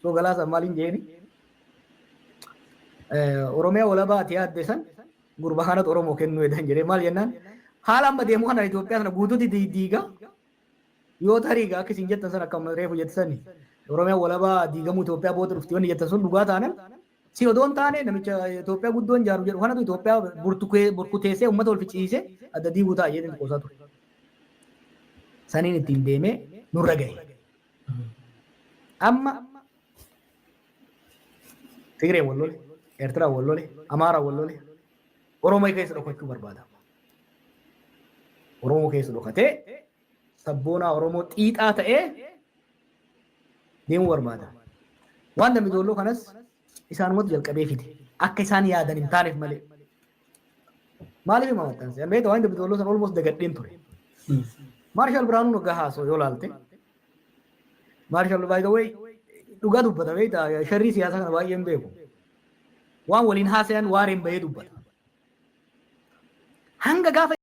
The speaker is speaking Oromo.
So galaasa maaliin jeeni Oromiyaa walabaati yaadde san gurbaanat Oromoo kennuu jedhan jedhee maal jennaan haala amma deemu kana Itoophiyaa sana guutuutti diigaa yoo tarii akka isin jettan sana akkam reefu jettan Oromiyaa walabaa diigamuu Itoophiyaa booda dhufti wanni jettan sun dhugaa taanan si odoon taane namicha Itoophiyaa guddoon jaaru jedhu kanatu Itoophiyaa burkuteessee uummata wal ficciisee adda diiguu ta'a jedhanii qoosaa ture. Saniin ittiin deemee nurra gahe. Amma Tigree wal lole, Eertiraa wal lole, Amaaraa wal lole, Oromoo keessa dhokachuu barbaada. Oromoo keessa dhokatee sabboonaa Oromoo xiixaa ta'ee deemuu barbaada. Waan namni doolloo kanas isaanumatu jalqabee fide akka isaan yaadan hin taaneef malee. Maaliif hima maxxanse? Beektaa waan namni doolloo sana olmoos dagadheen ture. Maarshaal Biraanuu Naggaa haasoo yoo laalte Maarshaal by the way dhugaa dubbata beektaa sharrii siyaasaa kana baay'een beeku. Waan waliin haasayan waareen bahee dubbata. Hanga gaafa